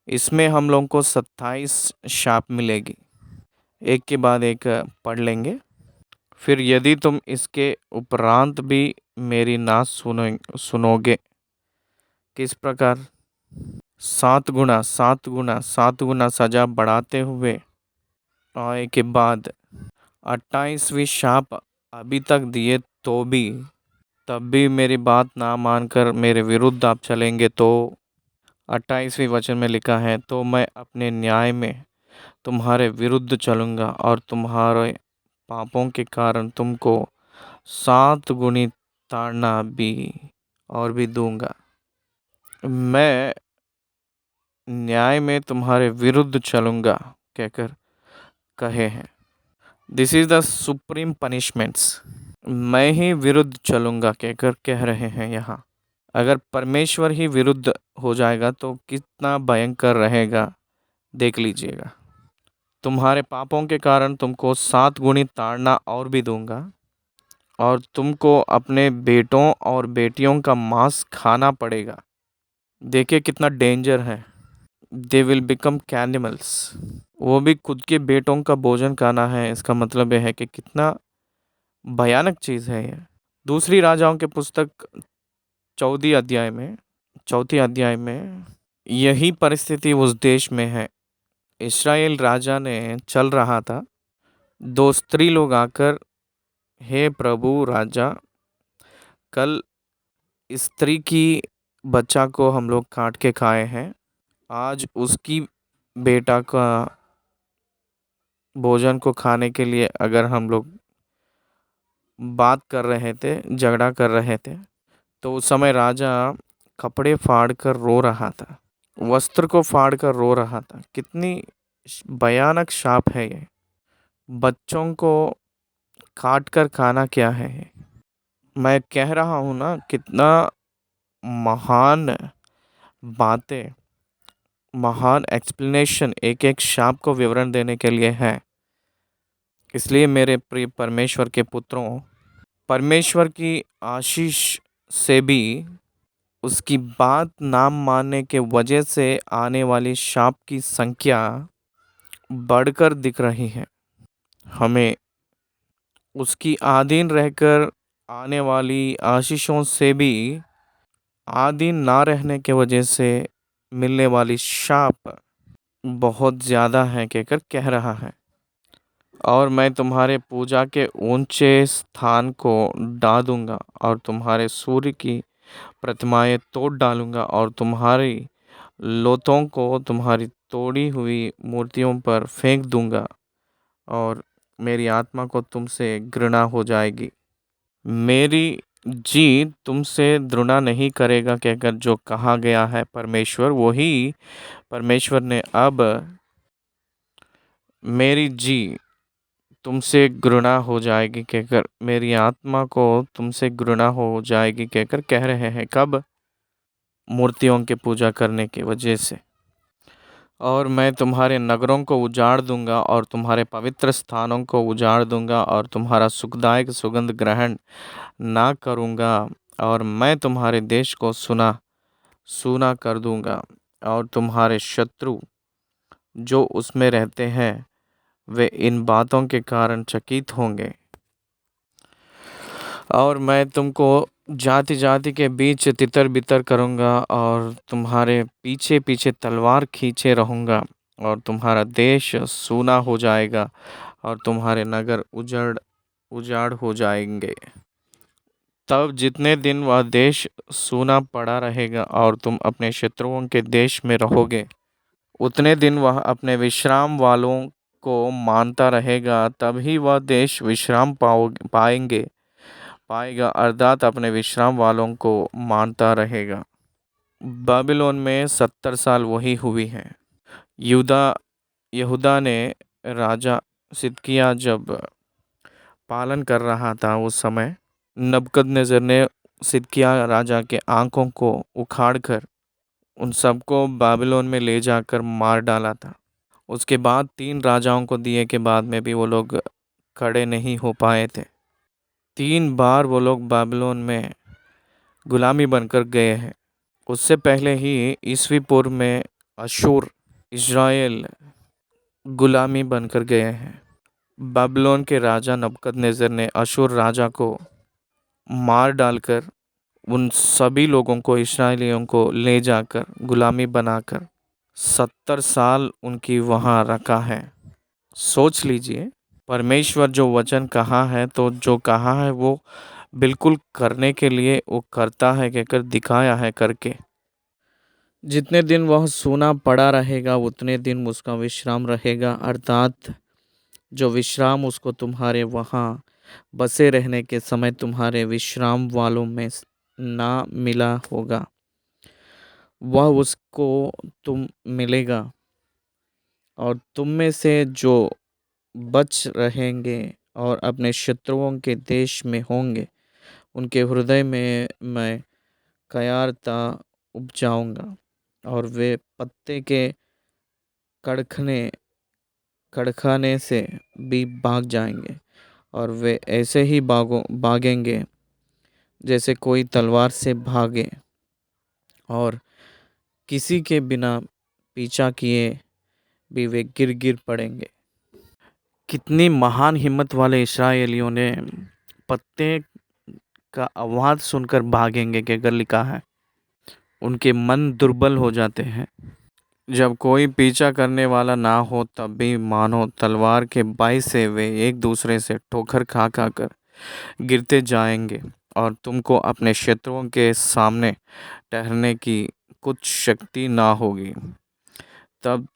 इसमें हम लोगों को 27 शाप मिलेगी। एक के बाद एक पढ़ लेंगे। फिर यदि तुम इसके उपरांत भी मेरी ना सुनोगे, किस प्रकार 7 गुना 7 गुना 7 गुना सजा बढ़ाते हुए आए के बाद 28वीं शाप अभी तक दिए तो भी तब भी मेरी बात ना मानकर मेरे विरुद्ध आप चलेंगे तो 28वें वचन में लिखा है, तो मैं अपने न्याय में तुम्हारे विरुद्ध चलूँगा और तुम्हारे पापों के कारण तुमको 7 गुनी ताड़ना भी और भी दूंगा। मैं न्याय में तुम्हारे विरुद्ध चलूँगा कहकर कहे हैं। This is the supreme punishments. मैं ही विरुद्ध चलूँगा कहकर कह रहे हैं यहाँ। अगर परमेश्वर ही विरुद्ध हो जाएगा तो कितना भयंकर रहेगा देख लीजिएगा। तुम्हारे पापों के कारण तुमको 7 गुनी ताड़ना और भी दूंगा, और तुमको अपने बेटों और बेटियों का मांस खाना पड़ेगा। देखिए कितना डेंजर है। They will become cannibals. वो भी खुद के बेटों का भोजन खाना है, इसका मतलब यह है कि कितना भयानक चीज़ है ये। दूसरी राजाओं के पुस्तक 14 अध्याय में यही परिस्थिति उस देश में है। इस्राएल राजा ने चल रहा था, 2 स्त्री लोग आकर, हे प्रभु राजा, कल स्त्री की बच्चा को हम लोग काट के खाए हैं, आज उसकी बेटा का भोजन को खाने के लिए अगर हम लोग बात कर रहे थे, झगड़ा कर रहे थे, तो उस समय राजा कपड़े फाड़ कर रो रहा था, वस्त्र को फाड़ कर रो रहा था। कितनी भयानक शाप है ये। बच्चों को काट कर खाना क्या है ये? मैं कह रहा हूँ ना, कितना महान बातें, महान एक्सप्लेनेशन एक एक शाप को विवरण देने के लिए है। इसलिए मेरे प्रिय परमेश्वर के पुत्रों, परमेश्वर की आशीष से भी उसकी बात ना मानने के वजह से आने वाली शाप की संख्या बढ़कर दिख रही है। हमें उसकी अधीन रहकर आने वाली आशीषों से भी अधीन ना रहने के वजह से मिलने वाली शाप बहुत ज़्यादा है कहकर कह रहा है। और मैं तुम्हारे पूजा के ऊंचे स्थान को ढा दूंगा, और तुम्हारे सूर्य की प्रतिमाएं तोड़ डालूंगा, और तुम्हारी लोथों को तुम्हारी तोड़ी हुई मूर्तियों पर फेंक दूंगा, और मेरी आत्मा को तुमसे घृणा हो जाएगी। मेरी जी तुमसे घृणा नहीं करेगा कहकर जो कहा गया है परमेश्वर, वही परमेश्वर ने अब मेरी जी तुमसे घृणा हो जाएगी कहकर, मेरी आत्मा को तुमसे घृणा हो जाएगी कहकर कह रहे हैं। कब? मूर्तियों के पूजा करने की वजह से। और मैं तुम्हारे नगरों को उजाड़ दूंगा, और तुम्हारे पवित्र स्थानों को उजाड़ दूंगा, और तुम्हारा सुखदायक सुगंध ग्रहण ना करूंगा, और मैं तुम्हारे देश को सूना सूना कर दूंगा, और तुम्हारे शत्रु जो उसमें रहते हैं वे इन बातों के कारण चकित होंगे। और मैं तुमको जाति जाति के बीच तितर बितर करूँगा, और तुम्हारे पीछे पीछे तलवार खींचे रहूँगा, और तुम्हारा देश सूना हो जाएगा, और तुम्हारे नगर उजड़ उजाड़ हो जाएंगे। तब जितने दिन वह देश सूना पड़ा रहेगा और तुम अपने शत्रुओं के देश में रहोगे, उतने दिन वह अपने विश्राम वालों को मानता रहेगा। तभी वह देश विश्राम पाएगा, अर्थात अपने विश्राम वालों को मानता रहेगा। बाबिलोन में 70 साल वही हुई है। यहूदा यहूदा ने राजा सिदकिय्याह जब पालन कर रहा था, उस समय नबूकदनेस्सर ने सिदकिय्याह राजा के आँखों को उखाड़कर उन सबको बाबिलोन में ले जाकर मार डाला था। उसके बाद 3 राजाओं को दिए के बाद में भी वो लोग खड़े नहीं हो पाए थे। 3 बार वो लोग बाबिलोन में गुलामी बनकर गए हैं। उससे पहले ही ईसवी पूर्व में अशूर इज़राइल गुलामी बनकर गए हैं। बाबिलोन के राजा नबूकदनेस्सर ने अशूर राजा को मार डालकर उन सभी लोगों को, इस्राएलियों को ले जाकर गुलामी बनाकर 70 साल उनकी वहाँ रखा है। सोच लीजिए, परमेश्वर जो वचन कहा है, तो जो कहा है वो बिल्कुल करने के लिए वो करता है कहकर दिखाया है करके। जितने दिन वह सूना पड़ा रहेगा उतने दिन उसका विश्राम रहेगा, अर्थात जो विश्राम उसको तुम्हारे वहाँ बसे रहने के समय तुम्हारे विश्राम वालों में ना मिला होगा, वह उसको तुम मिलेगा। और तुम में से जो बच रहेंगे और अपने शत्रुओं के देश में होंगे, उनके हृदय में मैं कयारता उपजाऊंगा, और वे पत्ते के कड़खने खड़खाने से भी भाग जाएंगे, और वे ऐसे ही भागेंगे जैसे कोई तलवार से भागे, और किसी के बिना पीछा किए भी वे गिर गिर पड़ेंगे। कितनी महान हिम्मत वाले इस्राएलियों ने पत्ते का आवाज सुनकर भागेंगे के अगर लिखा है। उनके मन दुर्बल हो जाते हैं। जब कोई पीछा करने वाला ना हो तब भी मानो तलवार के बाई से वे एक दूसरे से ठोकर खा खा कर गिरते जाएंगे, और तुमको अपने शत्रुओं के सामने ठहरने की कुछ शक्ति ना होगी। तब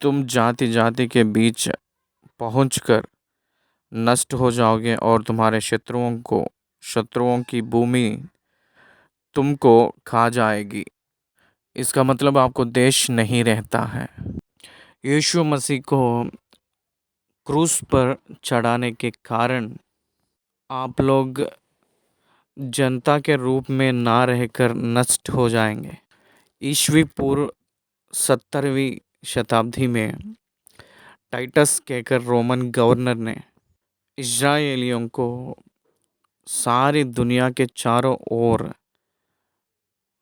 तुम जाति जाति के बीच पहुंचकर नष्ट हो जाओगे, और तुम्हारे शत्रुओं की भूमि तुमको खा जाएगी। इसका मतलब आपको देश नहीं रहता है। यीशु मसीह को क्रूस पर चढ़ाने के कारण आप लोग जनता के रूप में ना रहकर नष्ट हो जाएंगे। ईस्वी पूर्व 70वीं शताब्दी में टाइटस कहकर रोमन गवर्नर ने इस्राएलियों को सारी दुनिया के चारों ओर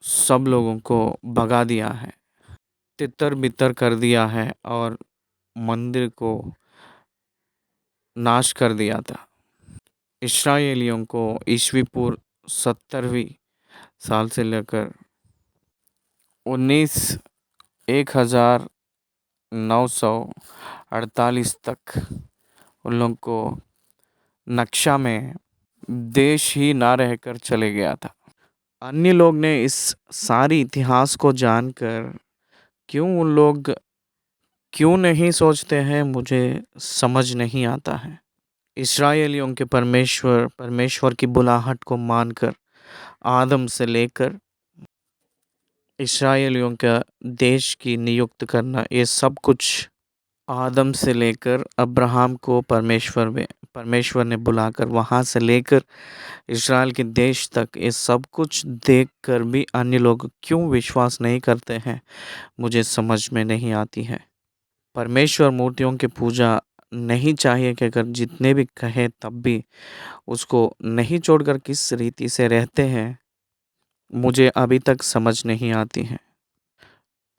सब लोगों को भगा दिया है, तितर बितर कर दिया है, और मंदिर को नाश कर दिया था। इस्राएलियों को ईस्वी पूर्व 70वीं साल से लेकर 1948 तक उन लोगों को नक्शा में देश ही ना रहकर चले गया था। अन्य लोग ने इस सारी इतिहास को जानकर क्यों नहीं सोचते हैं, मुझे समझ नहीं आता है। इस्राएलियों के परमेश्वर की बुलाहट को मानकर आदम से लेकर इस्राएलियों का देश की नियुक्त करना, ये सब कुछ आदम से लेकर अब्राहम को परमेश्वर ने बुलाकर वहाँ से लेकर इस्राएल के देश तक, ये सब कुछ देखकर भी अन्य लोग क्यों विश्वास नहीं करते हैं, मुझे समझ में नहीं आती है। परमेश्वर मूर्तियों की पूजा नहीं चाहिए कि अगर जितने भी कहे तब भी उसको नहीं छोड़कर किस रीति से रहते हैं, मुझे अभी तक समझ नहीं आती है।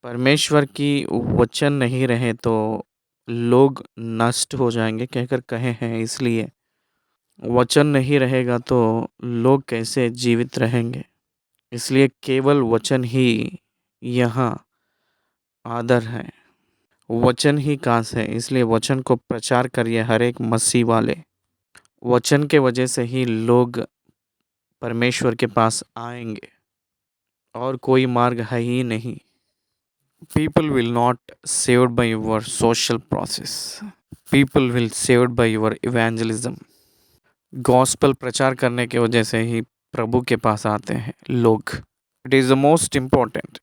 परमेश्वर की वचन नहीं रहे तो लोग नष्ट हो जाएंगे कहकर कहे हैं, इसलिए वचन नहीं रहेगा तो लोग कैसे जीवित रहेंगे। इसलिए केवल वचन ही यहाँ आदर है, वचन ही कास है। इसलिए वचन को प्रचार करिए हर एक मसीह वाले। वचन के वजह से ही लोग परमेश्वर के पास आएंगे, और कोई मार्ग है ही नहीं। People will not saved by your social process. People will saved by your evangelism. Gospel प्रचार करने की वजह से ही प्रभु के पास आते हैं लोग। It is the most important.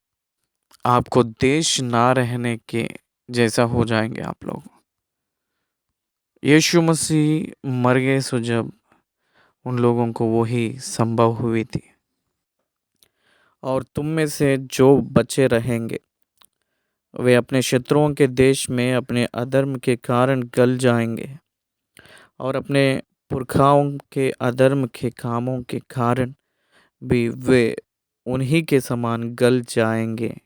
आपको देश ना रहने के जैसा हो जाएंगे आप लोग। यीशु मसीह मर गए सो जब उन लोगों को वही संभव हुई थी, और तुम में से जो बचे रहेंगे वे अपने शत्रुओं के देश में अपने अधर्म के कारण गल जाएंगे, और अपने पुरखाओं के अधर्म के कामों के कारण भी वे उन्हीं के समान गल जाएंगे।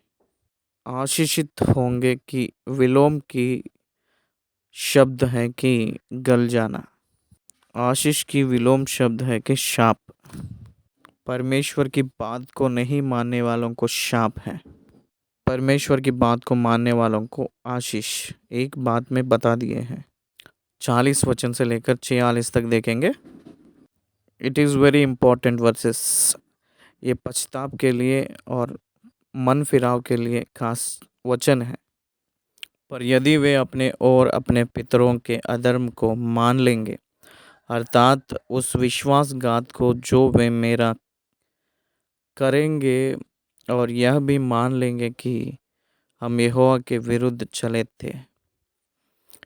आशीषित होंगे कि विलोम की शब्द है कि गल जाना, आशीष की विलोम शब्द है कि शाप। परमेश्वर की बात को नहीं मानने वालों को शाप है, परमेश्वर की बात को मानने वालों को आशीष। एक बात में बता दिए हैं। 40 वचन से लेकर 46 तक देखेंगे। It is very important versus. ये पछताव के लिए और मन फिराव के लिए खास वचन है। पर यदि वे अपने और अपने पितरों के अधर्म को मान लेंगे, अर्थात उस विश्वासघात को जो वे मेरा करेंगे, और यह भी मान लेंगे कि हम यहोवा के विरुद्ध चले थे,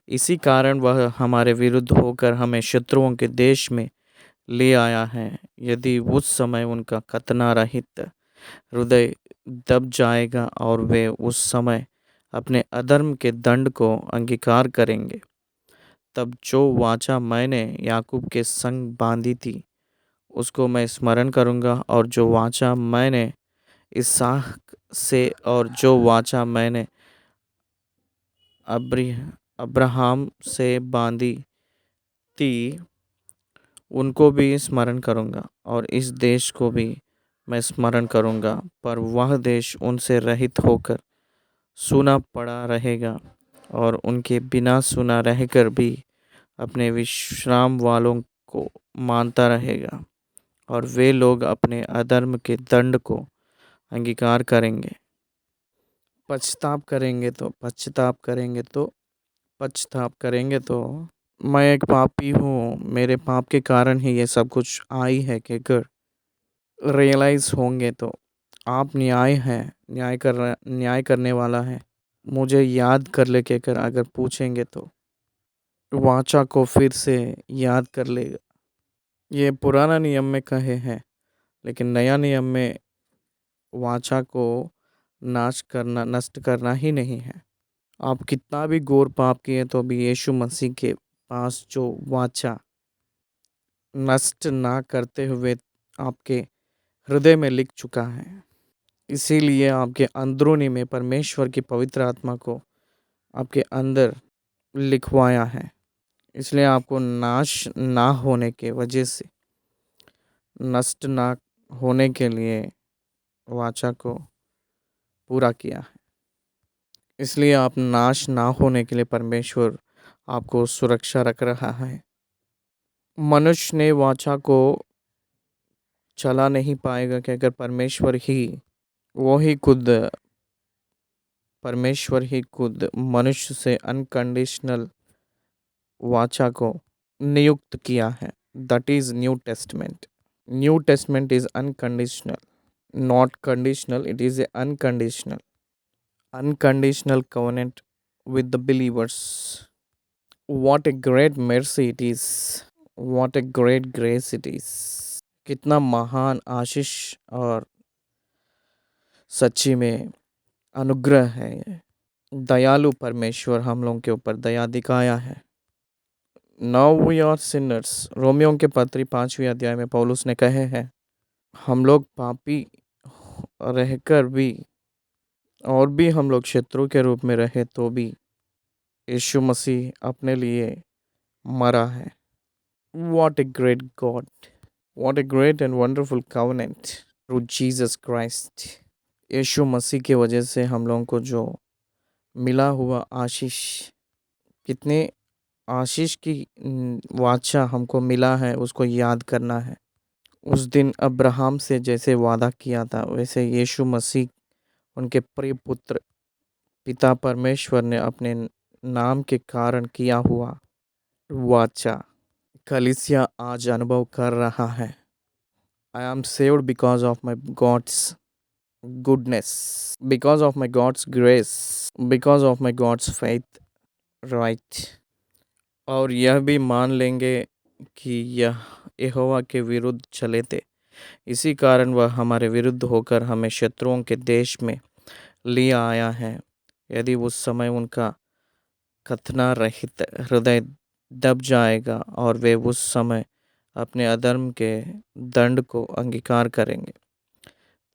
इसी कारण वह हमारे विरुद्ध होकर हमें शत्रुओं के देश में ले आया है। यदि उस समय उनका खतना रहित हृदय दब जाएगा और वे उस समय अपने अधर्म के दंड को अंगीकार करेंगे। तब जो वाचा मैंने याकूब के संग बांधी थी उसको मैं स्मरण करूँगा, और जो वाचा मैंने इसहाक से और जो वाचा मैंने अब्राहम से बांधी थी उनको भी स्मरण करूँगा, और इस देश को भी मैं स्मरण करूँगा। पर वह देश उनसे रहित होकर सूना पड़ा रहेगा, और उनके बिना सुना रहकर भी अपने विश्राम वालों को मानता रहेगा, और वे लोग अपने अधर्म के दंड को अंगीकार करेंगे। पश्चाताप करेंगे तो मैं एक पापी हूँ, मेरे पाप के कारण ही ये सब कुछ आई है कहकर रियलाइज होंगे तो आप न्याय करने वाला है, मुझे याद कर ले कहकर अगर पूछेंगे तो वाचा को फिर से याद कर लेगा। ये पुराना नियम में कहे हैं, लेकिन नया नियम में वाचा को नष्ट करना ही नहीं है। आप कितना भी घोर पाप किए तो भी यीशु मसीह के पास जो वाचा नष्ट ना करते हुए आपके हृदय में लिख चुका है, इसीलिए आपके अंदरूनी में परमेश्वर की पवित्र आत्मा को आपके अंदर लिखवाया है। इसलिए आपको नाश ना होने के वजह से, नष्ट ना होने के लिए वाचा को पूरा किया है। इसलिए आप नाश ना होने के लिए परमेश्वर आपको सुरक्षा रख रहा है। मनुष्य ने वाचा को चला नहीं पाएगा कि अगर परमेश्वर ही खुद मनुष्य से अनकंडीशनल वाचा को नियुक्त किया है। That is new testament. New testament is unconditional, not conditional, it is a unconditional covenant with the believers. What a great mercy it is. What a great grace it is. कितना महान आशीष और सच्ची में अनुग्रह है ये। दयालु परमेश्वर हम लोगों के ऊपर दया दिखाया है। Now we are sinners. रोमियो के पत्री 5वीं अध्याय में पौलुस ने कहे हैं, हम लोग पापी रहकर भी और भी हम लोग शत्रु के रूप में रहे तो भी यीशु मसीह अपने लिए मरा है। What a great God. What a great and wonderful covenant through Jesus Christ. यीशु मसीह के वजह से हम लोगों को जो मिला हुआ आशीष, कितने आशीष की वाचा हमको मिला है उसको याद करना है। उस दिन अब्राहम से जैसे वादा किया था वैसे यीशु मसीह उनके प्रिय पुत्र पिता परमेश्वर ने अपने नाम के कारण किया हुआ वाचा कलीसिया आज अनुभव कर रहा है। I am saved because of my God's goodness, because of my God's grace, because of my God's faith, right? और यह भी मान लेंगे कि यह यहोवा के विरुद्ध चले थे, इसी कारण वह हमारे विरुद्ध होकर हमें शत्रुओं के देश में लिया आया है। यदि उस समय उनका कथना रहित हृदय दब जाएगा और वे उस समय अपने अधर्म के दंड को अंगीकार करेंगे,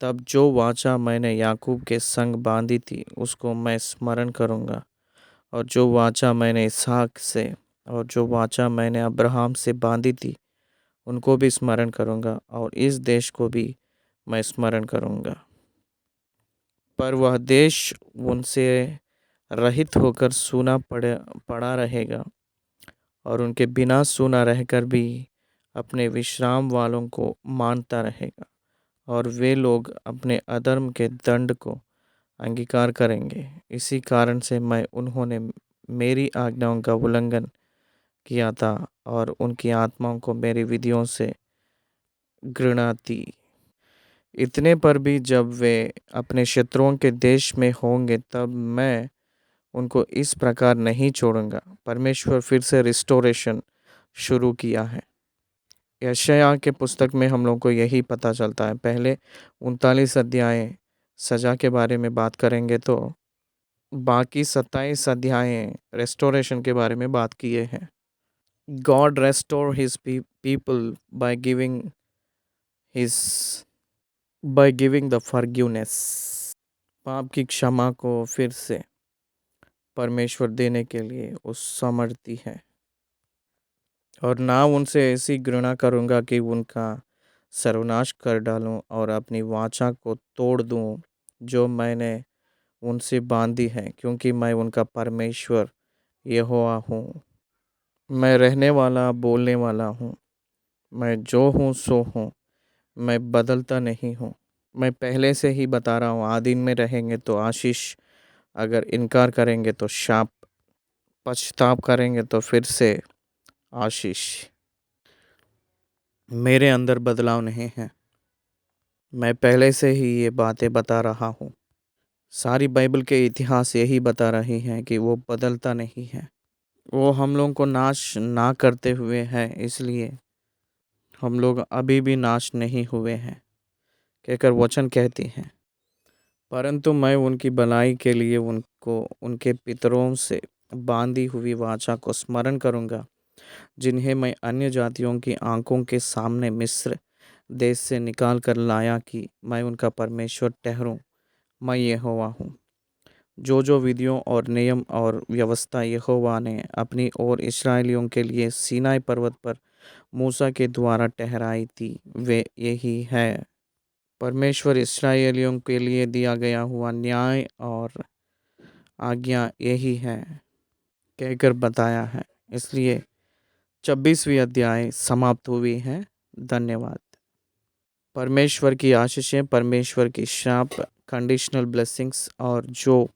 तब जो वाचा मैंने याकूब के संग बांधी थी उसको मैं स्मरण करूँगा, और जो वाचा मैंने इसहाक से और जो वाचा मैंने अब्राहम से बांधी थी उनको भी स्मरण करूँगा, और इस देश को भी मैं स्मरण करूँगा। पर वह देश उनसे रहित होकर सूना पड़ा रहेगा, और उनके बिना सूना रहकर भी अपने विश्राम वालों को मानता रहेगा, और वे लोग अपने अधर्म के दंड को अंगीकार करेंगे। इसी कारण से उन्होंने मेरी आज्ञाओं का उल्लंघन किया था और उनकी आत्माओं को मेरी विधियों से घृणा थी। इतने पर भी जब वे अपने शत्रुओं के देश में होंगे तब मैं उनको इस प्रकार नहीं छोड़ूंगा। परमेश्वर फिर से रिस्टोरेशन शुरू किया है। यशायाह के पुस्तक में हम लोग को यही पता चलता है। पहले 39 अध्याय सजा के बारे में बात करेंगे तो बाकी 27 अध्याय रेस्टोरेशन के बारे में बात किए हैं। God restore his people his by giving the forgiveness. पाप की क्षमा को फिर से परमेश्वर देने के लिए उस समर्थी है। और ना उनसे ऐसी घृणा करूँगा कि उनका सर्वनाश कर डालूं और अपनी वाचा को तोड़ दूं जो मैंने उनसे बांधी है, क्योंकि मैं उनका परमेश्वर यहोवा हूँ। मैं रहने वाला बोलने वाला हूँ। मैं जो हूँ सो हूँ। मैं बदलता नहीं हूँ। मैं पहले से ही बता रहा हूँ, आदि में रहेंगे तो आशीष, अगर इनकार करेंगे तो शाप, पश्चाताप करेंगे तो फिर से आशीष। मेरे अंदर बदलाव नहीं है। मैं पहले से ही ये बातें बता रहा हूँ। सारी बाइबल के इतिहास यही बता रही हैं कि वो बदलता नहीं है। वो हम लोगों को नाश ना करते हुए है, इसलिए हम लोग अभी भी नाश नहीं हुए हैं कहकर वचन कहती हैं। परंतु मैं उनकी भलाई के लिए उनको उनके पितरों से बांधी हुई वाचा को स्मरण करूँगा, जिन्हें मैं अन्य जातियों की आंखों के सामने मिस्र देश से निकाल कर लाया कि मैं उनका परमेश्वर ठहरूं। मैं यहोवा हूँ। जो विधियों और नियम और व्यवस्था यहोवा ने अपनी और इस्राएलियों के लिए सीनाई पर्वत पर मूसा के द्वारा ठहराई थी, वे यही है। परमेश्वर इस्राएलियों के लिए दिया गया हुआ न्याय और आज्ञा यही है कहकर बताया है। इसलिए 26वीं अध्याय समाप्त हुई है। धन्यवाद। परमेश्वर की आशीषें, परमेश्वर की शाप, कंडीशनल ब्लेसिंग्स, और जो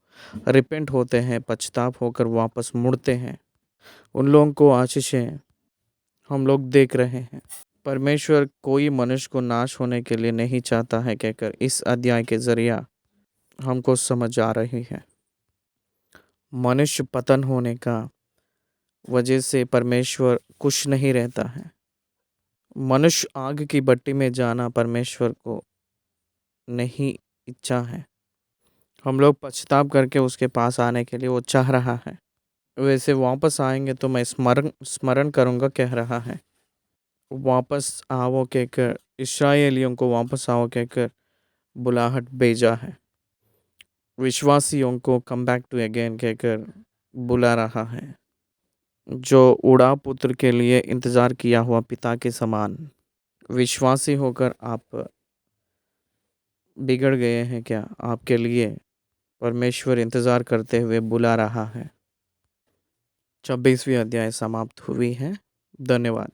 रिपेंट होते हैं, पश्चाताप होकर वापस मुड़ते हैं, उन लोगों को आशीषें हम लोग देख रहे हैं। परमेश्वर कोई मनुष्य को नाश होने के लिए नहीं चाहता है कहकर इस अध्याय के जरिया हमको समझ आ रही है। मनुष्य पतन होने का वजह से परमेश्वर खुश नहीं रहता है। मनुष्य आग की भट्टी में जाना परमेश्वर को नहीं इच्छा है। हम लोग पश्चाताप करके उसके पास आने के लिए वो चाह रहा है। वैसे वापस आएंगे तो मैं स्मरण करूँगा कह रहा है। वापस आओ कहकर, इस्राएलियों को वापस आओ कहकर बुलाहट भेजा है। विश्वासियों को कम बैक टू अगेन कहकर बुला रहा है। जो उड़ा पुत्र के लिए इंतज़ार किया हुआ पिता के समान विश्वासी होकर आप बिगड़ गए हैं क्या? आपके लिए परमेश्वर इंतज़ार करते हुए बुला रहा है। 26वीं अध्याय समाप्त हुई है। धन्यवाद।